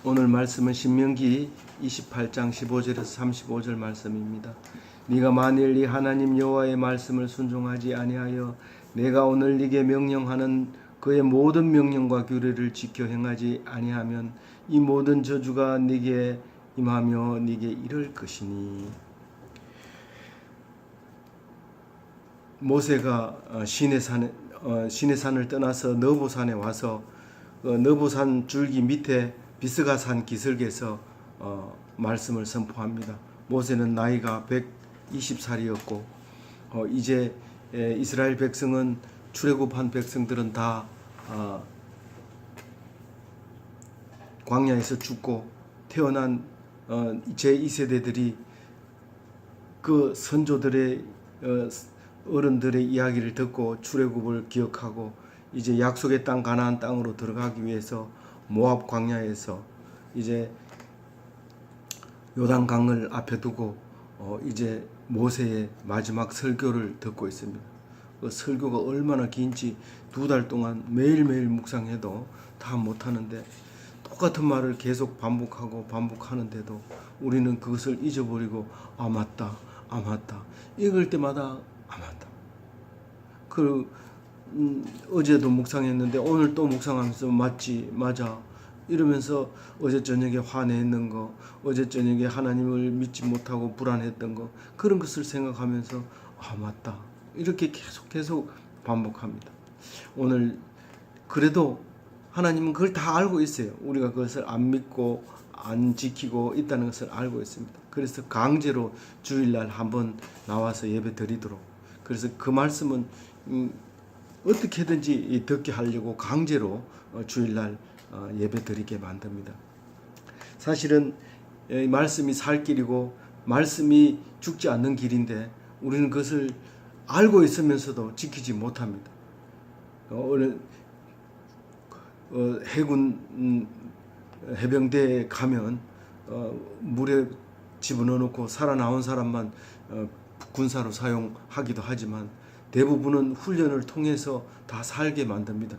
오늘 말씀은 신명기 28장 15절에서 35절 말씀입니다. 네가 만일 네 하나님 여호와의 말씀을 순종하지 아니하여 내가 오늘 네게 명령하는 그의 모든 명령과 규례를 지켜 행하지 아니하면 이 모든 저주가 네게 임하며 네게 이를 것이니. 모세가 시내산을 떠나서 너보산에 와서 너보산 줄기 밑에 비스가산 기슭에서 말씀을 선포합니다. 모세는 나이가 120살이었고 이제 이스라엘 백성은 출애굽한 백성들은 다 광야에서 죽고 태어난 제2세대들이 그 선조들의 어른들의 이야기를 듣고 출애굽을 기억하고 이제 약속의 땅 가나안 땅으로 들어가기 위해서 모압 광야에서 이제 요단강을 앞에 두고 이제 모세의 마지막 설교를 듣고 있습니다. 그 설교가 얼마나 긴지 2달 동안 매일매일 묵상해도 다 못하는데 똑같은 말을 계속 반복하는데도 우리는 그것을 잊어버리고 맞다 읽을 때마다 맞다. 어제도 묵상했는데 오늘 또 묵상하면서 맞아 이러면서 어제 저녁에 화내는 거, 어제 저녁에 하나님을 믿지 못하고 불안했던 거, 그런 것을 생각하면서 맞다 이렇게 계속 반복합니다. 오늘 그래도 하나님은 그걸 다 알고 있어요. 우리가 그것을 안 믿고 안 지키고 있다는 것을 알고 있습니다. 그래서 강제로 주일날 한번 나와서 예배 드리도록, 그래서 그 말씀은 어떻게든지 듣게 하려고 강제로 주일날 예배 드리게 만듭니다. 사실은 말씀이 살 길이고 말씀이 죽지 않는 길인데 우리는 그것을 알고 있으면서도 지키지 못합니다. 해군 해병대에 가면 물에 집어넣어 놓고 살아나온 사람만 군사로 사용하기도 하지만 대부분은 훈련을 통해서 다 살게 만듭니다.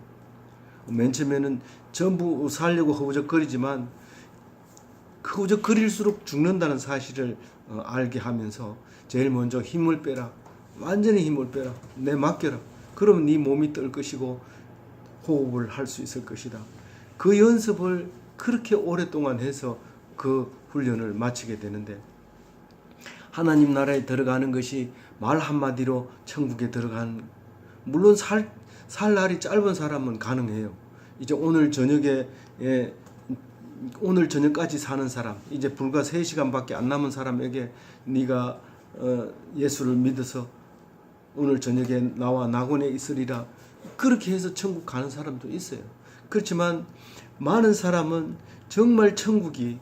맨 처음에는 전부 살려고 허우적거리지만 허우적거릴수록 죽는다는 사실을 알게 하면서 제일 먼저 힘을 빼라. 완전히 힘을 빼라. 내 맡겨라. 그러면 네 몸이 뜰 것이고 호흡을 할 수 있을 것이다. 그 연습을 그렇게 오랫동안 해서 그 훈련을 마치게 되는데, 하나님 나라에 들어가는 것이 말 한마디로 천국에 들어가는, 물론 살 날이 짧은 사람은 가능해요. 이제 오늘 저녁까지 사는 사람, 이제 불과 3시간밖에 안 남은 사람에게 네가 예수를 믿어서 오늘 저녁에 나와 낙원에 있으리라, 그렇게 해서 천국 가는 사람도 있어요. 그렇지만 많은 사람은 정말 천국이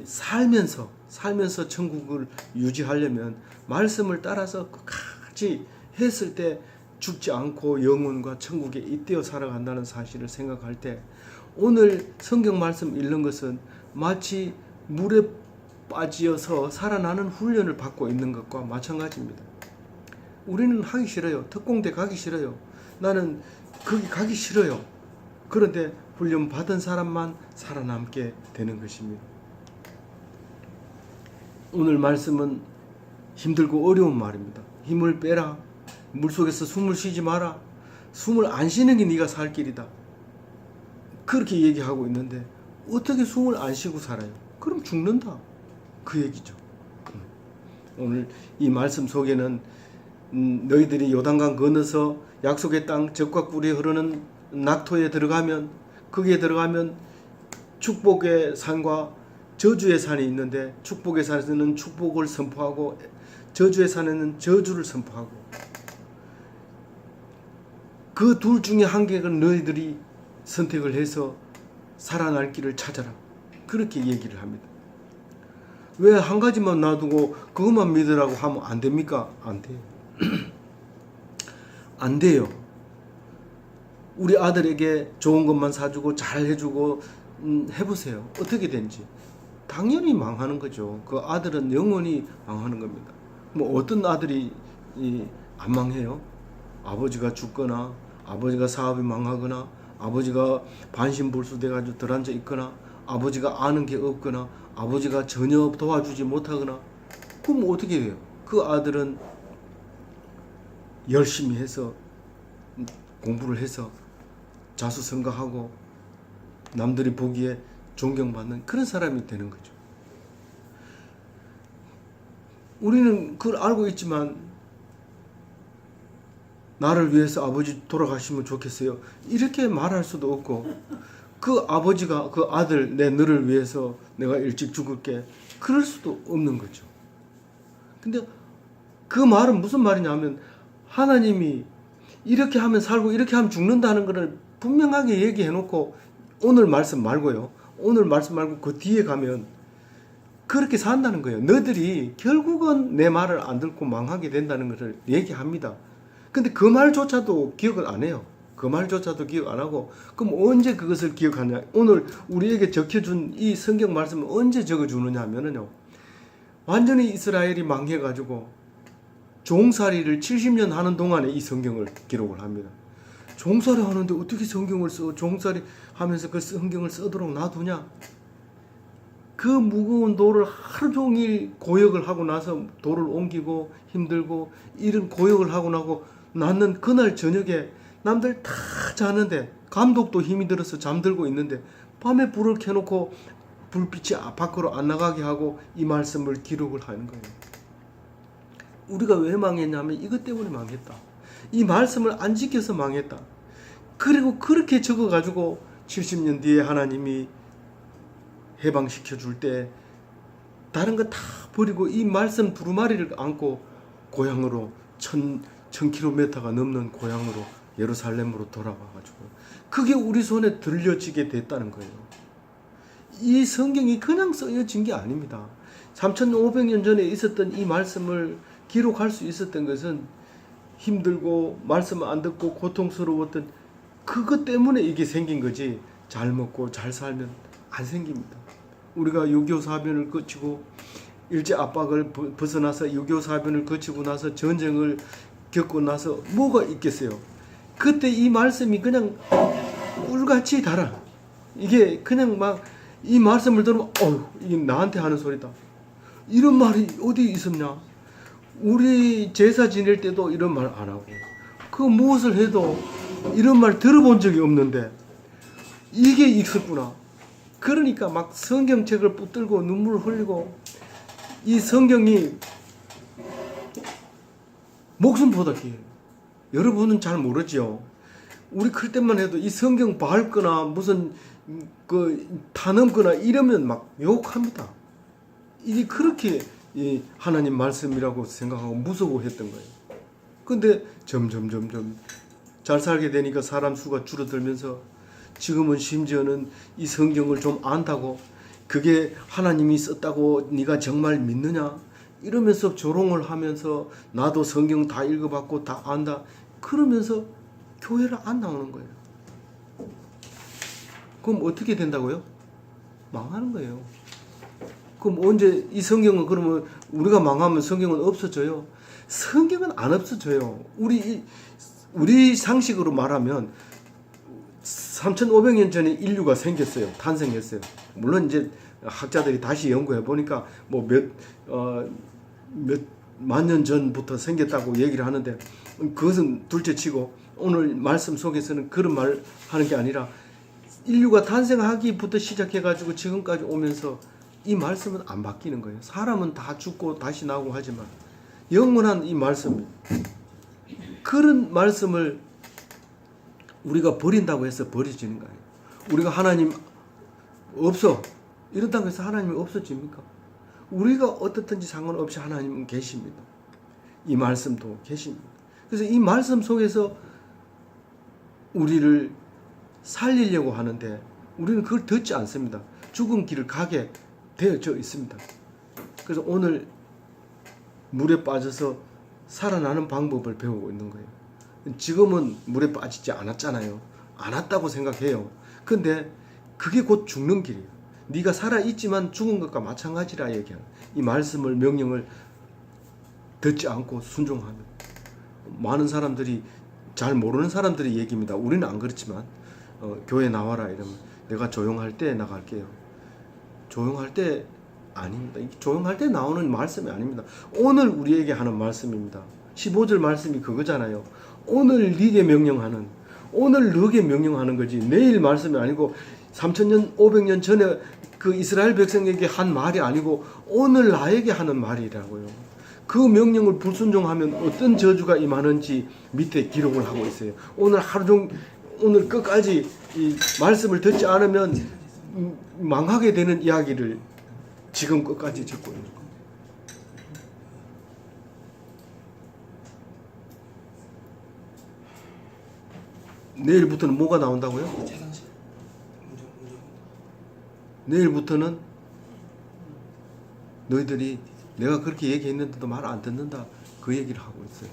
살면서 천국을 유지하려면 말씀을 따라서 끝까지 했을 때 죽지 않고 영혼과 천국에 잇대어 살아간다는 사실을 생각할 때, 오늘 성경 말씀 읽는 것은 마치 물에 빠지어서 살아나는 훈련을 받고 있는 것과 마찬가지입니다. 우리는 하기 싫어요. 특공대 가기 싫어요. 나는 거기 가기 싫어요. 그런데 훈련 받은 사람만 살아남게 되는 것입니다. 오늘 말씀은 힘들고 어려운 말입니다. 힘을 빼라. 물속에서 숨을 쉬지 마라. 숨을 안 쉬는 게 네가 살 길이다. 그렇게 얘기하고 있는데 어떻게 숨을 안 쉬고 살아요? 그럼 죽는다. 그 얘기죠. 오늘 이 말씀 속에는 너희들이 요단강 건너서 약속의 땅 젖과 꿀이 흐르는 낙토에 들어가면, 거기에 들어가면 축복의 산과 저주의 산이 있는데, 축복의 산에는 축복을 선포하고 저주의 산에는 저주를 선포하고, 그 둘 중에 한 개를 너희들이 선택을 해서 살아날 길을 찾아라. 그렇게 얘기를 합니다. 왜 한 가지만 놔두고 그것만 믿으라고 하면 안 됩니까? 안 돼요. 안 돼요. 우리 아들에게 좋은 것만 사주고 잘 해주고 해보세요. 어떻게 된지. 당연히 망하는 거죠. 그 아들은 영원히 망하는 겁니다. 뭐 어떤 아들이 안 망해요? 아버지가 죽거나, 아버지가 사업이 망하거나, 아버지가 반신불수 돼가지고 들어앉아 있거나, 아버지가 아는 게 없거나 아버지가 전혀 도와주지 못하거나 그럼 어떻게 돼요? 그 아들은 열심히 해서 공부를 해서 자수성가하고 남들이 보기에 존경받는 그런 사람이 되는 거죠. 우리는 그걸 알고 있지만 나를 위해서 아버지 돌아가시면 좋겠어요. 이렇게 말할 수도 없고 그 아버지가 그 아들 내 너를 위해서 내가 일찍 죽을게 그럴 수도 없는 거죠. 근데 그 말은 무슨 말이냐면 하나님이 이렇게 하면 살고 이렇게 하면 죽는다는 것을 분명하게 얘기해 놓고 오늘 말씀 말고요. 오늘 말씀 말고 그 뒤에 가면 그렇게 산다는 거예요. 너희들이 결국은 내 말을 안 듣고 망하게 된다는 것을 얘기합니다. 근데 그 말조차도 기억을 안 해요. 그 말조차도 기억 안 하고 그럼 언제 그것을 기억하냐. 오늘 우리에게 적혀준 이 성경 말씀을 언제 적어주느냐 하면은요. 완전히 이스라엘이 망해가지고 종살이를 70년 하는 동안에 이 성경을 기록을 합니다. 종살이 하는데 어떻게 성경을 써? 종살이 하면서 그 성경을 쓰도록 놔두냐? 그 무거운 돌을 하루 종일 고역을 하고 나서 돌을 옮기고 힘들고 이런 고역을 하고 나고 나는 그날 저녁에 남들 다 자는데 감독도 힘이 들어서 잠들고 있는데 밤에 불을 켜놓고 불빛이 밖으로 안 나가게 하고 이 말씀을 기록을 하는 거예요. 우리가 왜 망했냐면 이것 때문에 망했다. 이 말씀을 안 지켜서 망했다. 그리고 그렇게 적어가지고 70년 뒤에 하나님이 해방시켜 줄 때 다른 거 다 버리고 이 말씀 두루마리를 안고 고향으로 1000km가 넘는 고향으로 예루살렘으로 돌아와가지고 그게 우리 손에 들려지게 됐다는 거예요. 이 성경이 그냥 쓰여진 게 아닙니다. 3500년 전에 있었던 이 말씀을 기록할 수 있었던 것은 힘들고 말씀 안 듣고 고통스러웠던 그것 때문에 이게 생긴 거지 잘 먹고 잘 살면 안 생깁니다. 우리가 6.25 사변을 거치고 일제 압박을 벗어나서 6.25 사변을 거치고 나서 전쟁을 겪고 나서 뭐가 있겠어요? 그때 이 말씀이 그냥 꿀같이 달아. 이게 그냥 막 이 말씀을 들으면 이게 나한테 하는 소리다. 이런 말이 어디 있었냐? 우리 제사 지낼 때도 이런 말 안 하고 그 무엇을 해도 이런 말 들어본 적이 없는데 이게 있었구나. 그러니까 막 성경책을 붙들고 눈물을 흘리고 이 성경이 목숨보다 귀해요. 여러분은 잘 모르죠. 우리 클 때만 해도 이 성경 밟거나 무슨 타넘거나 이러면 막 욕합니다. 이게 그렇게 이 하나님 말씀이라고 생각하고 무서워했던 거예요. 근데 점점 잘 살게 되니까 사람 수가 줄어들면서 지금은 심지어는 이 성경을 좀 안다고 그게 하나님이 썼다고 네가 정말 믿느냐 이러면서 조롱을 하면서 나도 성경 다 읽어봤고 다 안다 그러면서 교회를 안 나오는 거예요. 그럼 어떻게 된다고요? 망하는 거예요. 그럼 언제 이 성경은 그러면 우리가 망하면 성경은 없어져요? 성경은 안 없어져요. 우리 상식으로 말하면 3,500년 전에 인류가 생겼어요. 탄생했어요. 물론 이제 학자들이 다시 연구해 보니까 뭐 몇 만 년 전부터 생겼다고 얘기를 하는데 그것은 둘째치고 오늘 말씀 속에서는 그런 말 하는 게 아니라 인류가 탄생하기부터 시작해가지고 지금까지 오면서 이 말씀은 안 바뀌는 거예요. 사람은 다 죽고 다시 나오고 하지만 영원한 이 말씀 그런 말씀을 우리가 버린다고 해서 버려지는 거예요. 우리가 하나님 없어 이런다고 해서 하나님이 없어집니까? 우리가 어떻든지 상관없이 하나님은 계십니다. 이 말씀도 계십니다. 그래서 이 말씀 속에서 우리를 살리려고 하는데 우리는 그걸 듣지 않습니다. 죽은 길을 가게 되어져 있습니다. 그래서 오늘 물에 빠져서 살아나는 방법을 배우고 있는 거예요. 지금은 물에 빠지지 않았잖아요. 않았다고 생각해요. 근데 그게 곧 죽는 길이에요. 네가 살아있지만 죽은 것과 마찬가지라 얘기하는 이 말씀을 명령을 듣지 않고 순종하는 많은 사람들이 잘 모르는 사람들의 얘기입니다. 우리는 안 그렇지만 교회 나와라 이러면 내가 조용할 때 나갈게요. 조용할 때 아닙니다. 조용할 때 나오는 말씀이 아닙니다. 오늘 우리에게 하는 말씀입니다. 15절 말씀이 그거잖아요. 오늘 네게 명령하는, 오늘 너에게 명령하는 거지 내일 말씀이 아니고 3000년 500년 전에 그 이스라엘 백성에게 한 말이 아니고 오늘 나에게 하는 말이라고요. 그 명령을 불순종하면 어떤 저주가 임하는지 밑에 기록을 하고 있어요. 오늘 하루 종일 오늘 끝까지 이 말씀을 듣지 않으면 망하게 되는 이야기를 지금 끝까지 듣고 있는 거예요. 내일부터는 뭐가 나온다고요? 내일부터는 너희들이 내가 그렇게 얘기했는데도 말 안 듣는다, 그 얘기를 하고 있어요.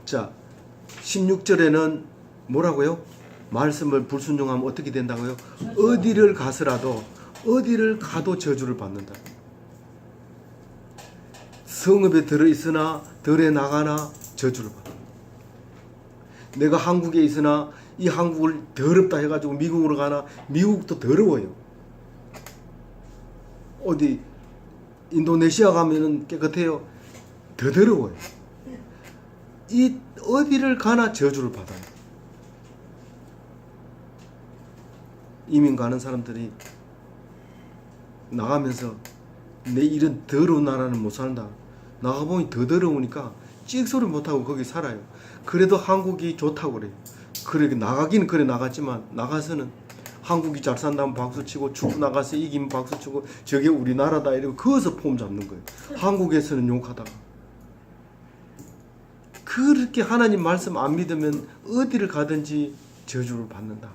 자, 16절에는 뭐라고요? 말씀을 불순종하면 어떻게 된다고요? 어디를 가서라도, 어디를 가도 저주를 받는다. 성읍에 들어있으나 들에 나가나 저주를 받는다. 내가 한국에 있으나 이 한국을 더럽다 해가지고 미국으로 가나 미국도 더러워요. 어디 인도네시아 가면은 깨끗해요. 더 더러워요. 이 어디를 가나 저주를 받아요. 이민 가는 사람들이 나가면서 내 이런 더러운 나라는 못 산다. 나가보니 더 더러우니까 찍소리 못하고 거기 살아요. 그래도 한국이 좋다고 그래요. 그래 나가기는 그래 나갔지만 나가서는 한국이 잘 산다면 박수치고 축구 나가서 이기면 박수치고 저게 우리나라다 이러고 거기서 폼 잡는 거예요. 한국에서는 욕하다가. 그렇게 하나님 말씀 안 믿으면 어디를 가든지 저주를 받는다.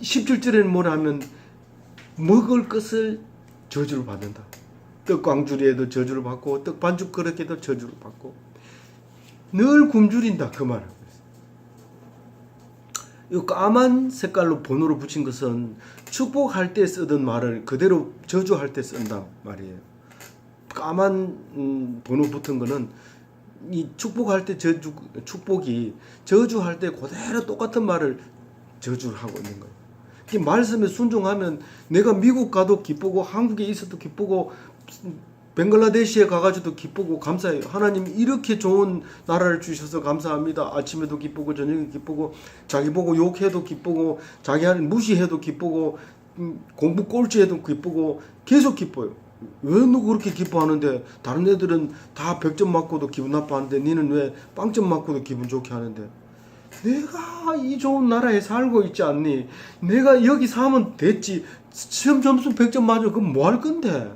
17절에는 뭐라 하면 먹을 것을 저주를 받는다. 떡광주리에도 저주를 받고 떡반죽 그릇에도 저주를 받고 늘 굶주린다 그 말을. 이 까만 색깔로 번호로 붙인 것은 축복할 때 쓰던 말을 그대로 저주할 때 쓴다 말이에요. 까만 번호 붙은 거는 이 축복할 때 축복이 저주할 때 그대로 똑같은 말을 저주를 하고 있는 거예요. 이 말씀에 순종하면 내가 미국 가도 기쁘고 한국에 있어도 기쁘고 벵글라데시에 가가지고도 기쁘고 감사해요. 하나님 이렇게 좋은 나라를 주셔서 감사합니다. 아침에도 기쁘고 저녁에 기쁘고 자기 보고 욕해도 기쁘고 자기 하는 무시해도 기쁘고 공부 꼴찌해도 기쁘고 계속 기뻐요. 왜 너 그렇게 기뻐하는데 다른 애들은 다 100점 맞고도 기분 나빠하는데 니는 왜 빵점 맞고도 기분 좋게 하는데 내가 이 좋은 나라에 살고 있지 않니? 내가 여기 사면 됐지. 시험 점수 100점 맞으면 그럼 뭐 할 건데?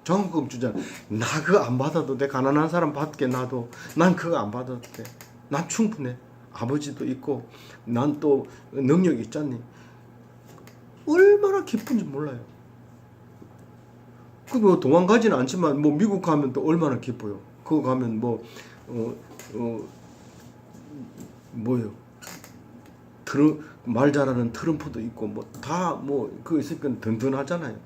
장학금 주잖아. 나 그거 안 받아도 돼. 가난한 사람 받게 놔도 난 그거 안 받아도 돼. 난 충분해. 아버지도 있고 난 또 능력이 있잖니. 얼마나 기쁜지 몰라요. 그 뭐 도망가지는 않지만 뭐 미국 가면 또 얼마나 기뻐요. 그거 가면 뭐요? 말 잘하는 트럼프도 있고 뭐 다 뭐 그거 있으니까 든든하잖아요.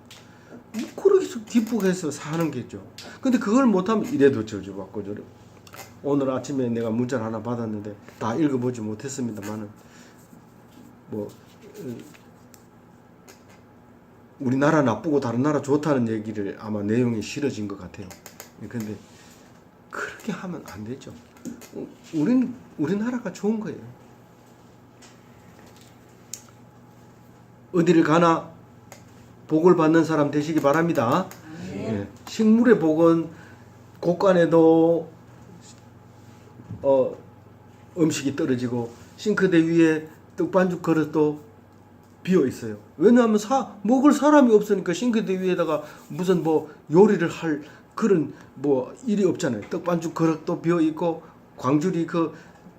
뭐 그렇게 기쁘게 해서 사는 게죠. 근데 그걸 못하면 이래도 저주받고 저래. 오늘 아침에 내가 문자를 하나 받았는데 다 읽어보지 못했습니다만은 뭐 우리나라 나쁘고 다른 나라 좋다는 얘기를 아마 내용이 실어진 것 같아요. 근데 그렇게 하면 안 되죠. 우리나라가 좋은 거예요. 어디를 가나 복을 받는 사람 되시기 바랍니다. 예. 식물의 복은 곳간에도 음식이 떨어지고 싱크대 위에 떡반죽 그릇도 비어 있어요. 왜냐하면 먹을 사람이 없으니까 싱크대 위에다가 무슨 뭐 요리를 할 그런 뭐 일이 없잖아요. 떡반죽 그릇도 비어 있고 광주리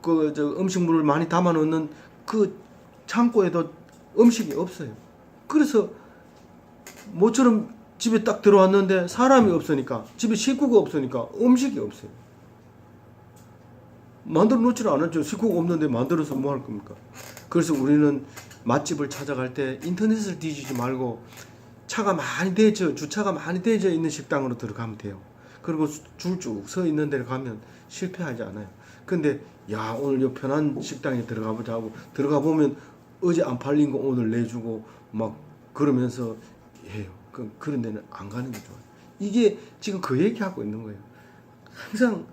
음식물을 많이 담아 놓는 그 창고에도 음식이 없어요. 그래서 모처럼 집에 딱 들어왔는데 사람이 없으니까 집에 식구가 없으니까 음식이 없어요. 만들어 놓지를 않았죠. 식구가 없는데 만들어서 뭐 할 겁니까? 그래서 우리는 맛집을 찾아갈 때 인터넷을 뒤지지 말고 주차가 많이 되어 있는 식당으로 들어가면 돼요. 그리고 줄 쭉 서 있는 데를 가면 실패하지 않아요. 근데 오늘 요 편한 식당에 들어가 보자 하고 들어가 보면 어제 안 팔린 거 오늘 내주고 막 그러면서 해요. 그런 데는 안 가는 게 좋아요. 이게 지금 그 얘기하고 있는 거예요. 항상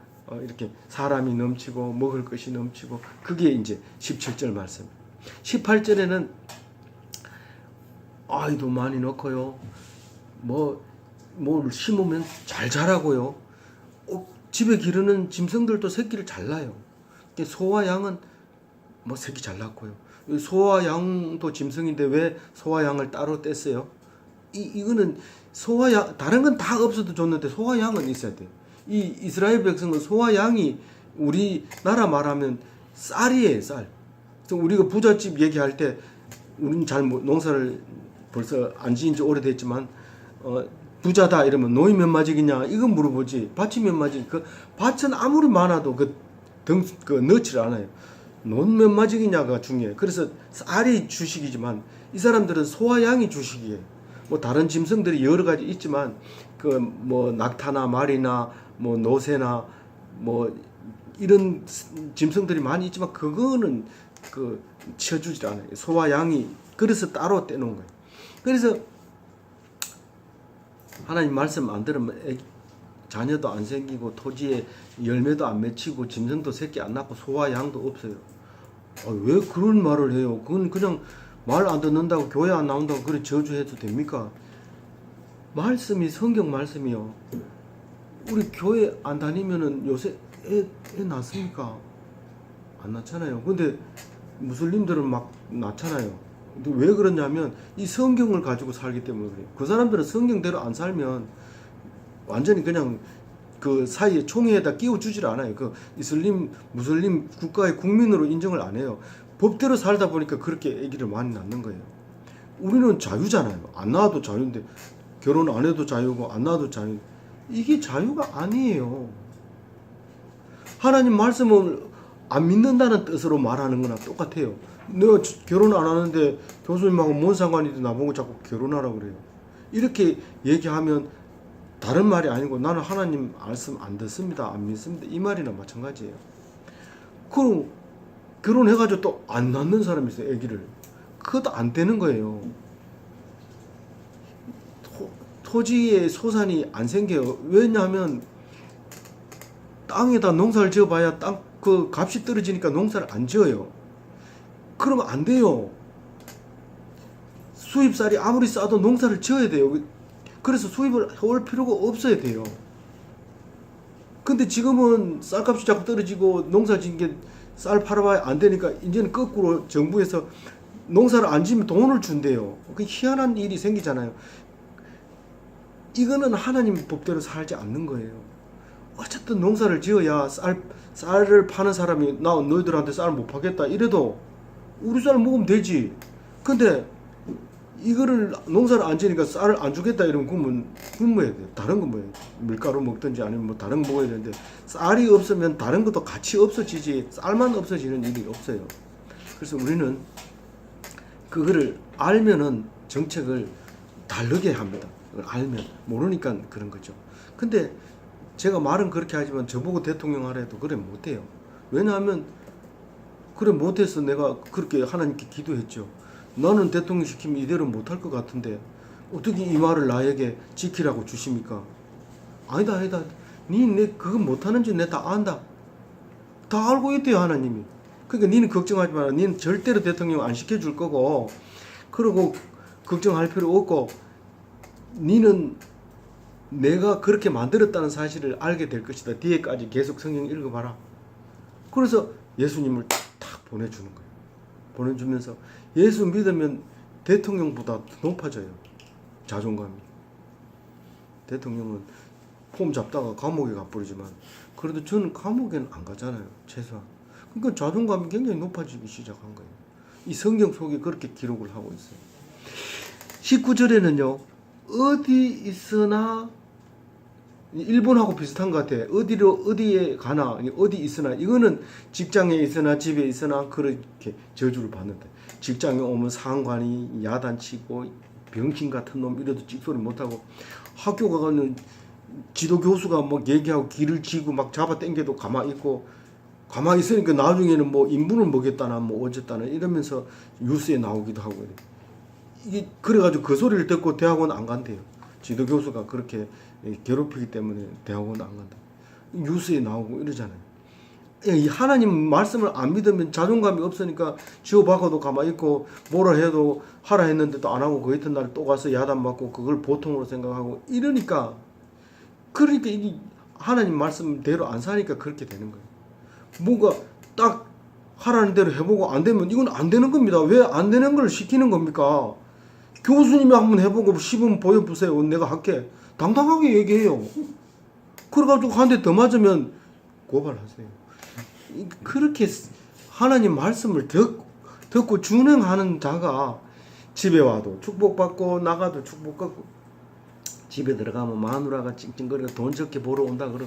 이렇게 사람이 넘치고 먹을 것이 넘치고, 그게 이제 17절 말씀. 18절에는 아이도 많이 넣고요. 뭘 심으면 잘 자라고요. 집에 기르는 짐승들도 새끼를 잘 낳아요. 소와 양은 새끼 잘 낳고요. 소와 양도 짐승인데 왜 소와 양을 따로 뗐어요? 이거는 소와 양, 다른 건 다 없어도 좋는데 소와 양은 있어야 돼요. 이 이스라엘 백성은 소와 양이, 우리나라 말하면 쌀이에요, 쌀. 그래서 우리가 부잣집 얘기할 때, 우리는 잘 농사를 벌써 안 지은 지 오래됐지만, 부자다 이러면 노이 몇 마직이냐 이건 물어보지, 밭이 몇 마직, 그 밭은 아무리 많아도 넣지를 않아요. 논 몇 마직이냐가 중요해요. 그래서 쌀이 주식이지만 이 사람들은 소와 양이 주식이에요. 다른 짐승들이 여러 가지 있지만 낙타나 말이나 노새나 이런 짐승들이 많이 있지만 그거는 치워주질 않아요. 소와 양이. 그래서 따로 떼놓은 거예요. 그래서 하나님 말씀 안 들으면 자녀도 안 생기고 토지에 열매도 안 맺히고 짐승도 새끼 안 낳고 소와 양도 없어요. 왜 그런 말을 해요? 그건 그냥 말 안 듣는다고, 교회 안 나온다고 그래 저주해도 됩니까? 말씀이, 성경 말씀이요. 우리 교회 안 다니면은 요새 애 낳습니까? 안 낳잖아요. 근데 무슬림들은 막 낳잖아요. 근데 왜 그러냐면 이 성경을 가지고 살기 때문에 그래요. 그 사람들은 성경대로 안 살면 완전히 그냥 그 사이에 총회에다 끼워주질 않아요. 무슬림 국가의 국민으로 인정을 안 해요. 법대로 살다 보니까 그렇게 아기를 많이 낳는 거예요. 우리는 자유잖아요. 안 낳아도 자유인데, 결혼 안 해도 자유고 안 낳아도 자유. 이게 자유가 아니에요. 하나님 말씀을 안 믿는다는 뜻으로 말하는 거나 똑같아요. 내가 결혼 안 하는데 교수님하고 뭔 상관인데 나보고 자꾸 결혼하라고 그래요. 이렇게 얘기하면 다른 말이 아니고 나는 하나님 말씀 안 듣습니다, 안 믿습니다, 이 말이나 마찬가지예요. 그럼 결혼해가지고 또 안 낳는 사람이 있어요, 아기를. 그것도 안 되는 거예요. 토지에 소산이 안 생겨요. 왜냐하면 땅에다 농사를 지어봐야 그 값이 떨어지니까 농사를 안 지어요. 그러면 안 돼요. 수입쌀이 아무리 싸도 농사를 지어야 돼요. 그래서 수입을 해올 필요가 없어야 돼요. 근데 지금은 쌀값이 자꾸 떨어지고 농사 지은 게 쌀 팔아봐야 안 되니까 이제는 거꾸로 정부에서 농사를 안 지으면 돈을 준대요. 그 희한한 일이 생기잖아요. 이거는 하나님 법대로 살지 않는 거예요. 어쨌든 농사를 지어야 쌀을 파는 사람이 너희들한테 쌀 못 파겠다 이래도 우리 쌀 먹으면 되지. 근데 이거를 농사를 안 지니까 쌀을 안 주겠다 이러면 그러면 굶어야 돼. 다른 건 뭐예요? 밀가루 먹든지 아니면 다른 거 먹어야 되는데, 쌀이 없으면 다른 것도 같이 없어지지 쌀만 없어지는 일이 없어요. 그래서 우리는 그거를 알면은 정책을 다르게 합니다. 그걸 알면. 모르니까 그런 거죠. 근데 제가 말은 그렇게 하지만 저보고 대통령 하라 해도 그래 못해요. 왜냐하면 그래 못해서 내가 그렇게 하나님께 기도했죠. 나는 대통령 시키면 이대로 못할 것 같은데 어떻게 이 말을 나에게 지키라고 주십니까? 아니다. 내 그거 못하는지 내 다 안다. 다 알고 있대요, 하나님이. 그러니까 니는 걱정하지 마라. 니는 절대로 대통령 안 시켜줄 거고, 그리고 걱정할 필요 없고, 니는 내가 그렇게 만들었다는 사실을 알게 될 것이다. 뒤에까지 계속 성경 읽어봐라. 그래서 예수님을 딱 보내주는 거예요. 보내주면서 예수 믿으면 대통령보다 높아져요. 자존감이. 대통령은 폼 잡다가 감옥에 가버리지만 그래도 저는 감옥에는 안 가잖아요. 최소한. 그러니까 자존감이 굉장히 높아지기 시작한 거예요. 이 성경 속에 그렇게 기록을 하고 있어요. 19절에는요. 어디 있으나, 일본하고 비슷한 것 같아. 어디에 가나, 어디 있으나, 이거는 직장에 있으나 집에 있으나 그렇게 저주를 받는다. 직장에 오면 상관이 야단치고 병신 같은 놈 이래도 찍소리 못하고, 학교 가면 지도 교수가 막 얘기하고 길을 지고 막 잡아 당겨도 가만히 있고, 가만히 있으니까 나중에는 뭐 인분을 먹였다나 뭐 어쨌다나 이러면서 뉴스에 나오기도 하고 이게 그래가지고 그 소리를 듣고 대학원 안 간대요. 지도 교수가 그렇게 괴롭히기 때문에 대학원 안 간다. 뉴스에 나오고 이러잖아요. 이 하나님 말씀을 안 믿으면 자존감이 없으니까 지어박아도 가만히 있고 뭐라 해도 하라 했는데도 안 하고 그 이튿날 또 가서 야단 맞고 그걸 보통으로 생각하고 이러니까 그러니까 이게 하나님 말씀대로 안 사니까 그렇게 되는 거예요. 뭔가 딱 하라는 대로 해보고 안 되면 이건 안 되는 겁니다. 왜 안 되는 걸 시키는 겁니까? 교수님이 한번 해보고 시범 보여보세요. 내가 할게. 당당하게 얘기해요. 그래가지고 한 대 더 맞으면 고발하세요. 그렇게 하나님 말씀을 듣고 준행하는 자가 집에 와도 축복받고 나가도 축복받고 집에 들어가면 마누라가 찡찡거리고 돈 적게 벌어 온다 그러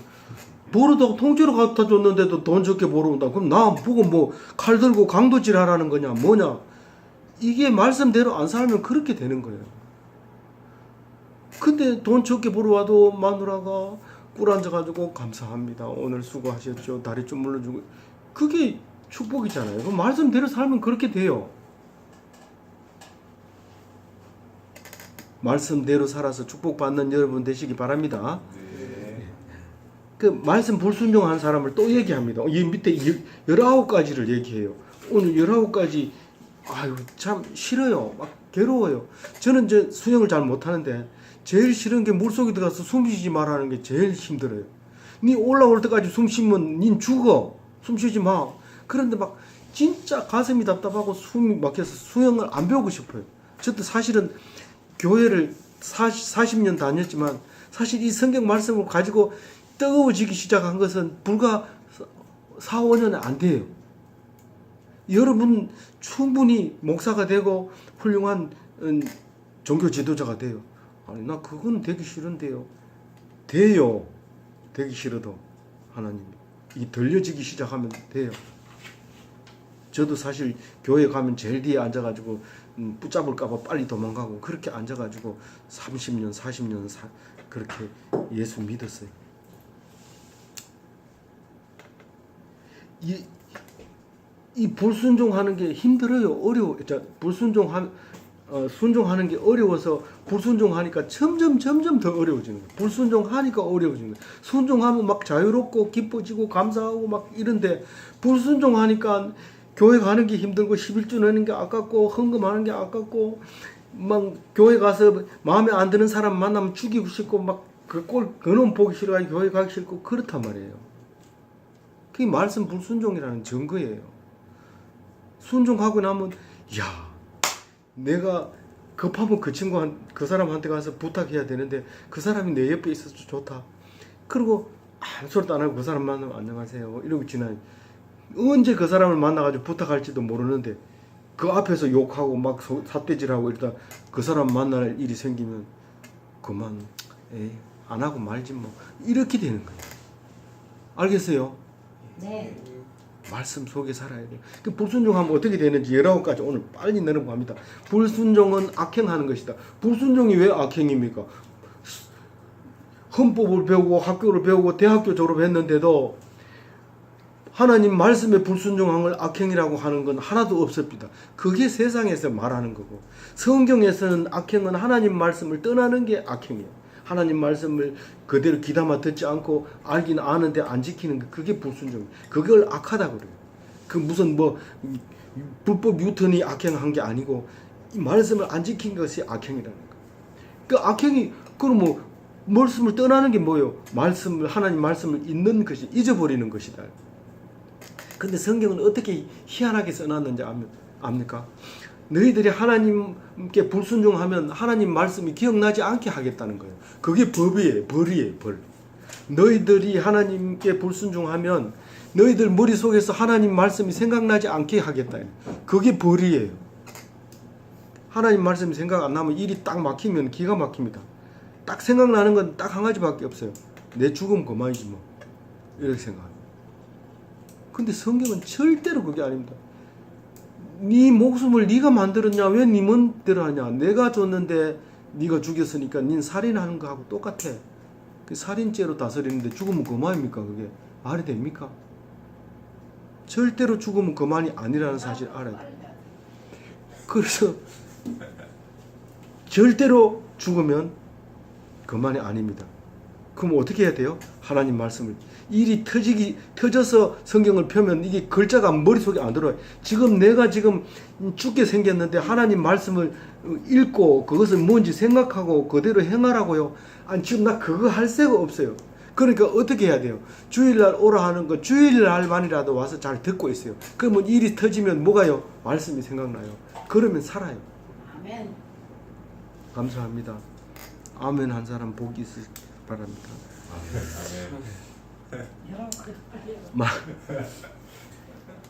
벌어도 통째로 갖다 줬는데도 돈 적게 벌어 온다. 그럼 나 보고 뭐 칼 들고 강도질 하라는 거냐 뭐냐. 이게 말씀대로 안 살면 그렇게 되는 거예요. 근데 돈 적게 벌어와도 마누라가 꿀 앉아가지고 감사합니다. 오늘 수고하셨죠. 다리 좀 물러주고. 그게 축복이잖아요. 그 말씀대로 살면 그렇게 돼요. 말씀대로 살아서 축복받는 여러분 되시기 바랍니다. 네. 그 말씀 불순종한 사람을 또 얘기합니다. 이 밑에 19가지를 얘기해요. 오늘 19가지 아유 참 싫어요. 막 괴로워요. 저는 이제 수영을 잘 못하는데 제일 싫은 게 물속에 들어가서 숨 쉬지 말라는 게 제일 힘들어요. 니 올라올 때까지 숨 쉬면 닌 죽어. 숨 쉬지 마. 그런데 막 진짜 가슴이 답답하고 숨이 막혀서 수영을 안 배우고 싶어요. 저도 사실은 교회를 40년 다녔지만 사실 이 성경 말씀을 가지고 뜨거워지기 시작한 것은 불과 4, 5년에 안 돼요. 여러분 충분히 목사가 되고 훌륭한 종교 지도자가 돼요. 아니 나 그건 되기 싫은데요. 돼요. 되기 싫어도 하나님 이 들려지기 시작하면 돼요. 저도 사실 교회 가면 제일 뒤에 앉아가지고 붙잡을까봐 빨리 도망가고 그렇게 앉아가지고 30년 40년 그렇게 예수 믿었어요. 이 불순종하는 게 힘들어요. 어려워. 순종하는 게 어려워서 불순종하니까 점점 더 어려워지는 거예요. 불순종하니까 어려워지는 거예요. 순종하면 막 자유롭고 기뻐지고 감사하고 막 이런데 불순종하니까 교회 가는 게 힘들고 11조 내는 게 아깝고 헌금하는 게 아깝고 막 교회 가서 마음에 안 드는 사람 만나면 죽이고 싶고 막 그놈 보기 싫어가지고 교회 가기 싫고 그렇단 말이에요. 그게 말씀 불순종이라는 증거예요. 순종하고 나면 야 내가 급하면 그 사람한테 가서 부탁해야 되는데 그 사람이 내 옆에 있어서 좋다. 그리고 아무 소리도 안 하고 그 사람 만나면 안녕하세요 이러고 지나요. 언제 그 사람을 만나가지고 부탁할지도 모르는데 그 앞에서 욕하고 막 삿대질하고 이러다 그 사람 만날 일이 생기면 그만 안 하고 말지 뭐 이렇게 되는 거예요. 알겠어요? 네. 말씀 속에 살아야 돼요. 그 불순종하면 어떻게 되는지 19가지 오늘 빨리 내려갑니다. 불순종은 악행하는 것이다. 불순종이 왜 악행입니까? 헌법을 배우고 학교를 배우고 대학교 졸업했는데도 하나님 말씀에 불순종한 걸 악행이라고 하는 건 하나도 없습니다. 그게 세상에서 말하는 거고 성경에서는 악행은 하나님 말씀을 떠나는 게 악행이에요. 하나님 말씀을 그대로 귀담아 듣지 않고 알긴 아는데 안 지키는 게 그게 불순종이에요. 그걸 악하다 그래요. 그 무슨 뭐 불법 유턴이 악행한 게 아니고 이 말씀을 안 지킨 것이 악행이라는 거예요. 그 악행이 그럼 뭐 말씀을 떠나는 게 뭐예요? 하나님 말씀을 잊는 것이 잊어버리는 것이다. 근데 성경은 어떻게 희한하게 써놨는지 압니까? 너희들이 하나님께 불순종하면 하나님 말씀이 기억나지 않게 하겠다는 거예요. 그게 법이에요. 벌이에요. 벌. 너희들이 하나님께 불순종하면 너희들 머릿속에서 하나님 말씀이 생각나지 않게 하겠다. 그게 벌이에요. 하나님 말씀이 생각 안 나면 일이 딱 막히면 기가 막힙니다. 딱 생각나는 건 딱 한 가지밖에 없어요. 내 죽음 그만이지 뭐. 이렇게 생각합니다. 근데 성경은 절대로 그게 아닙니다. 네 목숨을 네가 만들었냐? 왜 네 멋대로 하냐? 내가 줬는데 네가 죽였으니까 닌 살인하는 거하고 똑같아. 그 살인죄로 다스리는데 죽으면 그만입니까? 그게 말이 됩니까? 절대로 죽으면 그만이 아니라는 사실을 알아야 돼요. 그래서 절대로 죽으면 그만이 아닙니다. 그럼 어떻게 해야 돼요? 하나님 말씀을. 일이 터져서 성경을 펴면 이게 글자가 머릿속에 안 들어와요. 지금 내가 지금 죽게 생겼는데 하나님 말씀을 읽고 그것을 뭔지 생각하고 그대로 행하라고요. 아니 지금 나 그거 할 새가 없어요. 그러니까 어떻게 해야 돼요? 주일날 오라 하는 거 주일날만이라도 와서 잘 듣고 있어요. 그러면 일이 터지면 뭐가요? 말씀이 생각나요. 그러면 살아요. 아멘. 감사합니다. 아멘 한 사람 복이 있으시기 바랍니다.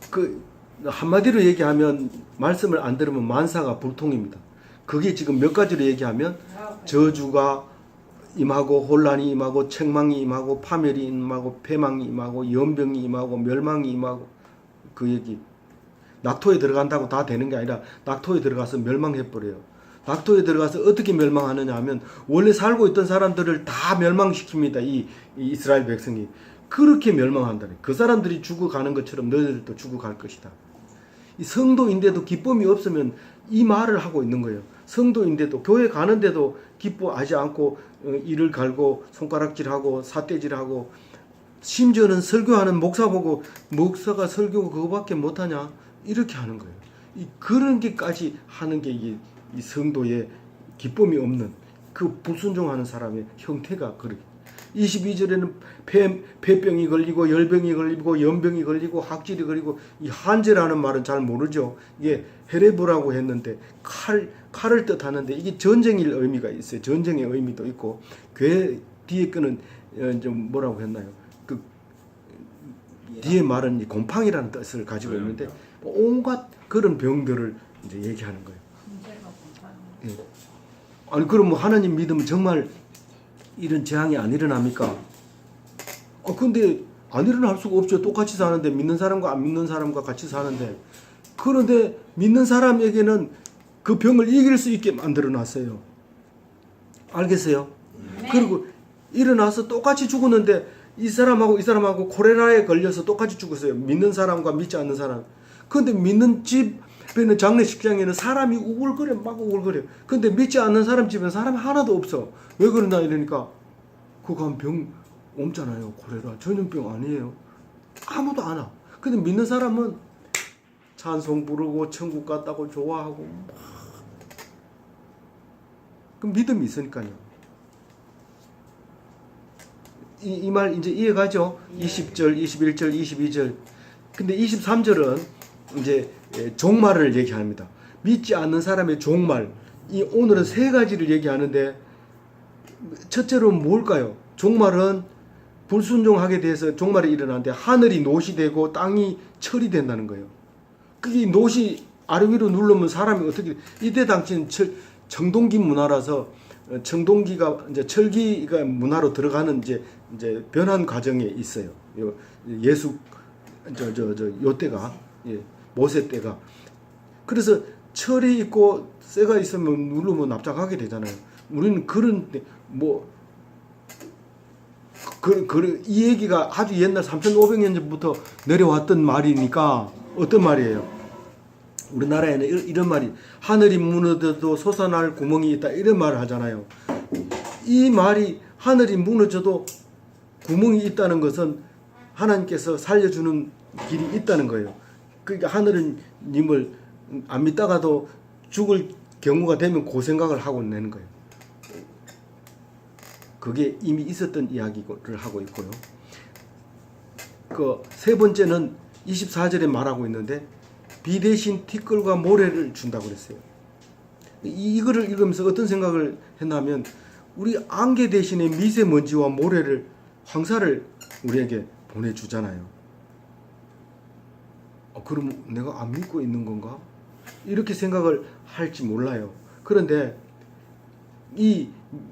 그 한마디로 얘기하면 말씀을 안 들으면 만사가 불통입니다. 그게 지금 몇 가지로 얘기하면 저주가 임하고 혼란이 임하고 책망이 임하고 파멸이 임하고 패망이 임하고 연병이 임하고 멸망이 임하고 그 얘기. 낙토에 들어간다고 다 되는 게 아니라 낙토에 들어가서 멸망해버려요. 낙토에 들어가서 어떻게 멸망하느냐 하면 원래 살고 있던 사람들을 다 멸망시킵니다. 이 이스라엘 백성이. 그렇게 멸망한다네. 그 사람들이 죽어가는 것처럼 너희들도 죽어갈 것이다. 이 성도인데도 기쁨이 없으면 이 말을 하고 있는 거예요. 성도인데도 교회 가는데도 기뻐하지 않고 이를 갈고 손가락질하고 삿대질하고 심지어는 설교하는 목사 보고 목사가 설교 그거밖에 못하냐 이렇게 하는 거예요. 그런 게까지 하는 게 이 성도의 기쁨이 없는 그 불순종하는 사람의 형태가 그렇게. 22절에는 폐병이 걸리고 열병이 걸리고 연병이 걸리고 학질이 걸리고 이 한제라는 말은 잘 모르죠. 이게 헤레브라고 했는데 칼을 뜻하는데 이게 전쟁일 의미가 있어요. 전쟁의 의미도 있고 그 뒤에 거는 좀 뭐라고 했나요? 그 뒤에 말은 곰팡이라는 뜻을 가지고 있는데 온갖 그런 병들을 이제 얘기하는 거예요. 예. 아니 그럼 뭐 하나님 믿으면 정말 이런 재앙이 안 일어납니까? 근데 안 일어날 수가 없죠. 똑같이 사는데 믿는 사람과 안 믿는 사람과 같이 사는데 그런데 믿는 사람에게는 그 병을 이길 수 있게 만들어 놨어요. 알겠어요? 네. 그리고 일어나서 똑같이 죽었는데 이 사람하고 콜레라에 걸려서 똑같이 죽었어요. 믿는 사람과 믿지 않는 사람. 그런데 믿는 집에는 장례식장에는 사람이 우글거려 막 우글거려. 근데 믿지 않는 사람 집에는 사람이 하나도 없어. 왜 그러나 이러니까 그거 한 병 옮잖아요. 콜레라 전염병 아니에요. 아무도 안 와. 근데 믿는 사람은 찬송 부르고 천국 갔다고 좋아하고 그 믿음이 있으니까요. 이 말 이제 이해가죠? 네. 20절, 21절, 22절. 근데 23절은 이제 종말을 얘기합니다. 믿지 않는 사람의 종말. 오늘은 세 가지를 얘기하는데 첫째로는 뭘까요? 종말은 불순종하게 돼서 종말이 일어나는데 하늘이 노시 되고 땅이 철이 된다는 거예요. 그게 노시 아래 위로 누르면 사람이 어떻게 이때 당시는 청동기 문화라서 청동기가 이제 철기가 문화로 들어가는 이제 변환 과정에 있어요. 예수 요 때가 모세 때가 그래서 철이 있고 쇠가 있으면 누르면 납작하게 되잖아요. 우리는 그런 이 얘기가 아주 옛날 3,500년 전부터 내려왔던 말이니까 어떤 말이에요? 우리나라에는 이런 말이 하늘이 무너져도 솟아날 구멍이 있다 이런 말을 하잖아요. 이 말이 하늘이 무너져도 구멍이 있다는 것은 하나님께서 살려주는 길이 있다는 거예요. 그러니까 하늘은 님을 안 믿다가도 죽을 경우가 되면 그 생각을 하고 내는 거예요. 그게 이미 있었던 이야기를 하고 있고요. 그 세 번째는 24절에 말하고 있는데 비 대신 티끌과 모래를 준다고 그랬어요. 이거를 읽으면서 어떤 생각을 했냐면 우리 안개 대신에 미세먼지와 모래를 황사를 우리에게 보내주잖아요. 그럼 내가 안 믿고 있는 건가? 이렇게 생각을 할지 몰라요. 그런데 이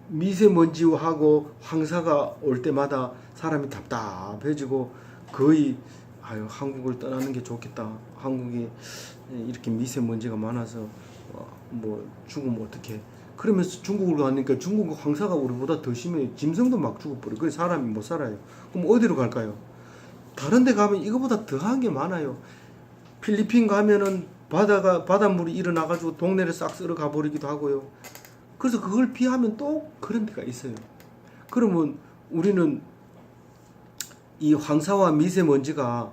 미세먼지하고 황사가 올 때마다 사람이 답답해지고 거의 한국을 떠나는 게 좋겠다. 한국이 이렇게 미세먼지가 많아서 죽으면 어떡해. 그러면서 중국을 가니까 중국 황사가 우리보다 더 심해요. 짐승도 막 죽어버려요. 그래서 사람이 못 살아요. 그럼 어디로 갈까요? 다른 데 가면 이거보다 더한 게 많아요. 필리핀 가면은 바닷물이 일어나가지고 동네를 싹 쓸어 가버리기도 하고요. 그래서 그걸 피하면 또 그런 데가 있어요. 그러면 우리는 이 황사와 미세먼지가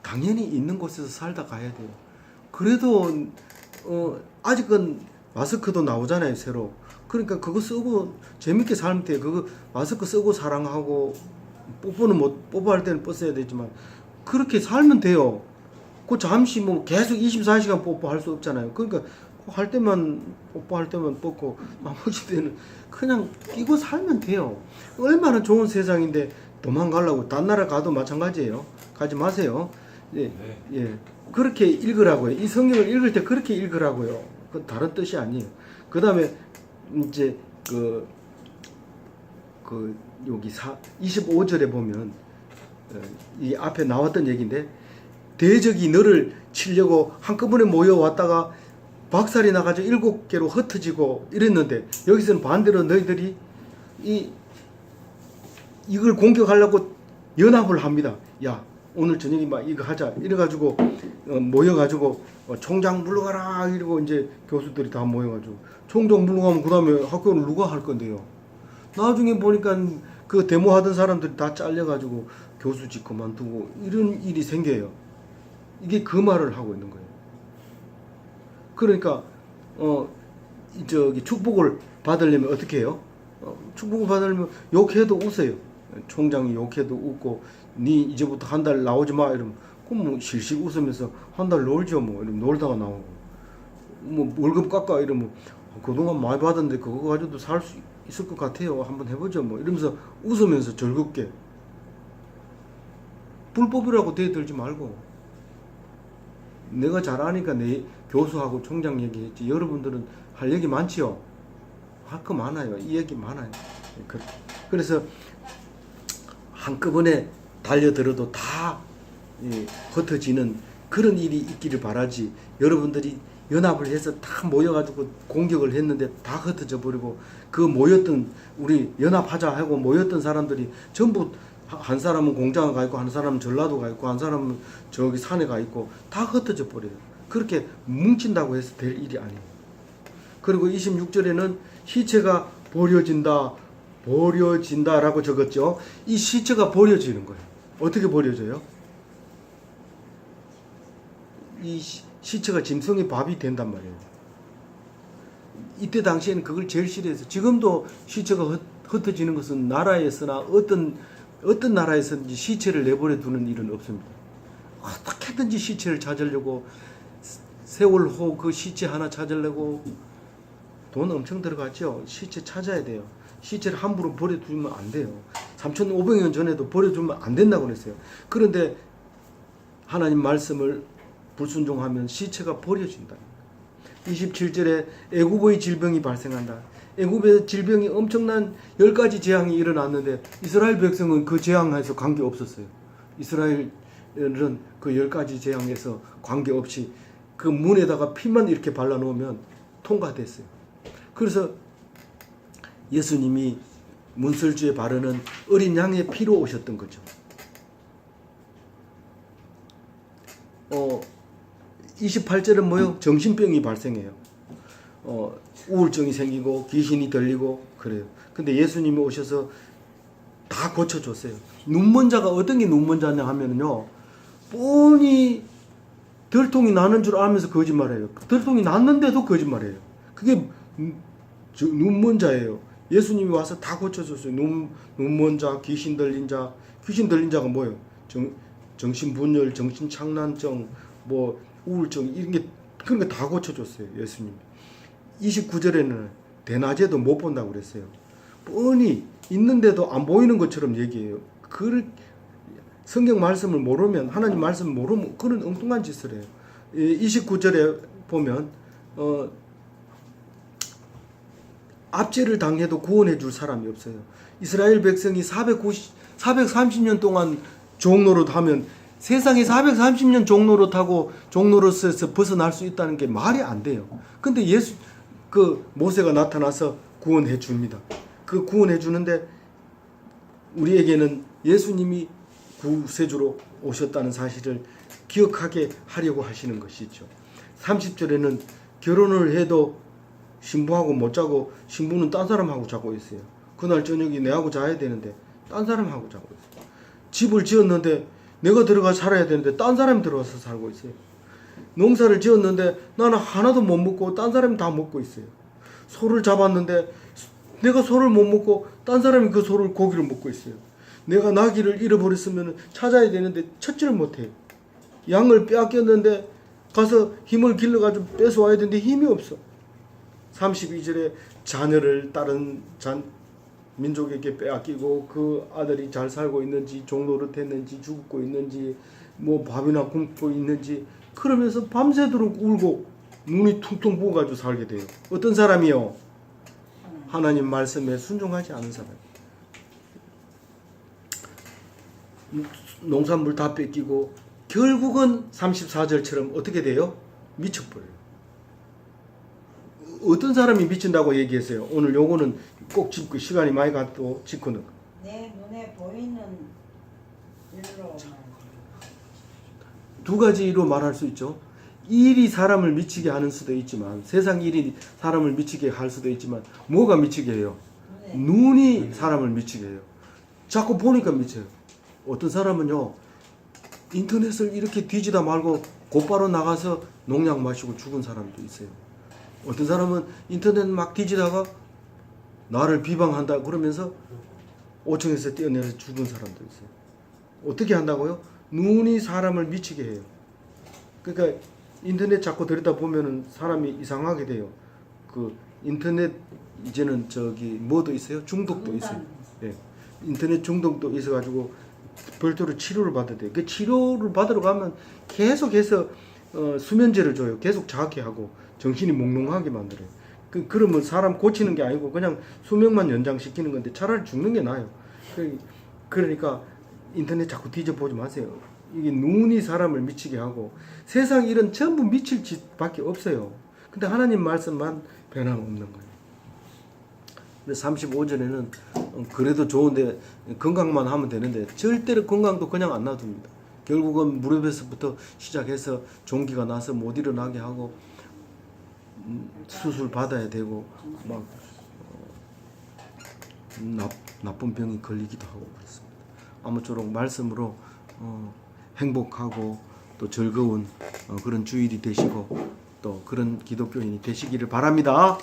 당연히 있는 곳에서 살다 가야 돼요. 그래도 아직은 마스크도 나오잖아요, 새로. 그러니까 그거 쓰고 재밌게 살면 돼요. 그거 마스크 쓰고 사랑하고 뽀뽀는 뽀뽀할 때는 뻗어야 되지만 그렇게 살면 돼요. 그 잠시 뭐 계속 24시간 뽀뽀할 수 없잖아요. 그러니까 할 때만 뽀뽀할 때만 뻗고 나머지 때는 그냥 끼고 살면 돼요. 얼마나 좋은 세상인데 도망가려고. 딴 나라 가도 마찬가지예요. 가지 마세요. 예, 예. 그렇게 읽으라고요. 이 성경을 읽을 때 그렇게 읽으라고요. 그 다른 뜻이 아니에요. 그 다음에 이제 여기 25절에 보면 이 앞에 나왔던 얘기인데, 대적이 너를 치려고 한꺼번에 모여왔다가 박살이 나가지고 7개로 흩어지고 이랬는데, 여기서는 반대로 너희들이 이걸 공격하려고 연합을 합니다. 야, 오늘 저녁에 막 이거 하자. 이래가지고 모여가지고 총장 물러가라. 이러고 이제 교수들이 다 모여가지고 총장 물러가면 그 다음에 학교는 누가 할 건데요. 나중에 보니까 그 데모하던 사람들이 다 잘려가지고 교수직 그만두고 이런 일이 생겨요. 이게 그 말을 하고 있는 거예요. 그러니까 축복을 받으려면 어떻게 해요? 축복을 받으려면 욕해도 웃어요. 총장이 욕해도 웃고, 니 이제부터 한 달 나오지 마 이러면 그럼 뭐 실실 웃으면서 한 달 놀죠. 뭐 이러면 놀다가 나오고, 뭐 월급 깎아 이러면 그동안 많이 받았는데 그거 가지고도 살 수 있을 것 같아요. 한번 해보죠. 뭐 이러면서 웃으면서 즐겁게. 불법이라고 대들지 말고, 내가 잘 아니까 내 교수하고 총장 얘기했지. 여러분들은 할 얘기 많지요. 할 거 많아요. 이 얘기 많아요. 그래서 한꺼번에 달려들어도 다 흩어지는 그런 일이 있기를 바라지. 여러분들이 연합을 해서 다 모여가지고 공격을 했는데 다 흩어져 버리고, 그 모였던, 우리 연합하자 하고 모였던 사람들이 전부, 한 사람은 공장에 가 있고, 한 사람은 전라도 가 있고, 한 사람은 저기 산에 가 있고, 다 흩어져 버려요. 그렇게 뭉친다고 해서 될 일이 아니에요. 그리고 26절에는 시체가 버려진다라고 적었죠. 이 시체가 버려지는 거예요. 어떻게 버려져요? 이 시체가 짐승의 밥이 된단 말이에요. 이때 당시에는 그걸 제일 싫어해서, 지금도 시체가 흩어지는 것은 나라에서나 어떤 나라에서든지 시체를 내버려 두는 일은 없습니다. 어떻게든지 시체를 찾으려고, 세월호 그 시체 하나 찾으려고 돈 엄청 들어갔죠. 시체 찾아야 돼요. 시체를 함부로 버려두면 안 돼요. 3,500년 전에도 버려두면 안 된다고 그랬어요. 그런데 하나님 말씀을 불순종하면 시체가 버려진다. 27절에 애굽의 질병이 발생한다. 애굽의 질병이 엄청난 10가지 재앙이 일어났는데 이스라엘 백성은 그 재앙에서 관계없었어요. 이스라엘은 그 10가지 재앙에서 관계없이 그 문에다가 피만 이렇게 발라놓으면 통과됐어요. 그래서 예수님이 문설주에 바르는 어린 양의 피로 오셨던 거죠. 28절은 뭐요? 정신병이 발생해요. 우울증이 생기고 귀신이 들리고 그래요. 근데 예수님이 오셔서 다 고쳐줬어요. 눈먼 자가 어떤 게 눈먼 자냐 하면요, 뻔히 들통이 나는 줄 알면서 거짓말해요. 들통이 났는데도 거짓말해요. 그게 눈먼 자예요. 예수님이 와서 다 고쳐줬어요. 눈먼 자, 귀신 들린 자. 귀신 들린 자가 뭐예요? 정신분열, 정신착란증, 뭐 우울증, 이런 게, 그런 거 다 고쳐줬어요. 예수님이. 29절에는 대낮에도 못 본다고 그랬어요. 뻔히 있는데도 안 보이는 것처럼 얘기해요. 성경 말씀을 모르면, 하나님 말씀을 모르면 그런 엉뚱한 짓을 해요. 29절에 보면 압제를 당해도 구원해 줄 사람이 없어요. 이스라엘 백성이 430년 동안 종노릇 하면, 세상에 430년 종노릇 하고 종노릇에서 벗어날 수 있다는 게 말이 안 돼요. 근데 모세가 나타나서 구원해 줍니다. 그 구원해 주는데, 우리에게는 예수님이 구세주로 오셨다는 사실을 기억하게 하려고 하시는 것이죠. 30절에는 결혼을 해도 신부하고 못 자고 신부는 딴 사람하고 자고 있어요. 그날 저녁에 내하고 자야 되는데 딴 사람하고 자고 있어요. 집을 지었는데 내가 들어가 살아야 되는데 딴 사람이 들어와서 살고 있어요. 농사를 지었는데 나는 하나도 못 먹고 딴 사람이 다 먹고 있어요. 소를 잡았는데 내가 소를 못 먹고 딴 사람이 그 소를 고기를 먹고 있어요. 내가 나귀를 잃어버렸으면 찾아야 되는데 찾지를 못해요. 양을 빼앗겼는데 가서 힘을 길러가지고 뺏어와야 되는데 힘이 없어. 32절에 자녀를 다른 민족에게 빼앗기고 그 아들이 잘 살고 있는지 종노릇 했는지 죽고 있는지 뭐 밥이나 굶고 있는지 그러면서 밤새도록 울고 눈이 퉁퉁 부어가지고 살게 돼요. 어떤 사람이요? 하나님 말씀에 순종하지 않은 사람. 농산물 다 뺏기고 결국은 34절처럼 어떻게 돼요? 미쳐버려요. 어떤 사람이 미친다고 얘기했어요? 오늘 요거는 꼭 짚고 시간이 많이 가도 짚고는 내 눈에 보이는 일로 두 가지로 말할 수 있죠. 일이 사람을 미치게 하는 수도 있지만 세상 일이 사람을 미치게 할 수도 있지만 뭐가 미치게 해요? 눈이 사람을 미치게 해요. 자꾸 보니까 미쳐요. 어떤 사람은요 인터넷을 이렇게 뒤지다 말고 곧바로 나가서 농약 마시고 죽은 사람도 있어요. 어떤 사람은 인터넷 막 뒤지다가 나를 비방한다 그러면서 5층에서 뛰어내려서 죽은 사람도 있어요. 어떻게 한다고요? 눈이 사람을 미치게 해요. 그러니까 인터넷 자꾸 들여다 보면은 사람이 이상하게 돼요. 그 인터넷 이제는 저기 뭐도 있어요? 중독도 있어요. 예. 인터넷 중독도 있어가지고 별도로 치료를 받아야 돼요. 그 치료를 받으러 가면 계속해서 수면제를 줘요. 계속 자게 하고 정신이 몽롱하게 만들어요. 그러면 사람 고치는 게 아니고 그냥 수명만 연장시키는 건데 차라리 죽는 게 나아요. 그러니까 인터넷 자꾸 뒤져보지 마세요. 이게 눈이 사람을 미치게 하고 세상 일은 전부 미칠 짓밖에 없어요. 근데 하나님 말씀만 변함없는 거예요. 근데 35절에는 그래도 좋은데 건강만 하면 되는데 절대로 건강도 그냥 안 놔둡니다. 결국은 무릎에서부터 시작해서 종기가 나서 못 일어나게 하고 수술 받아야 되고 막 나쁜 병이 걸리기도 하고 그렇습니다. 아무쪼록 말씀으로 행복하고 또 즐거운 그런 주일이 되시고 또 그런 기독교인이 되시기를 바랍니다.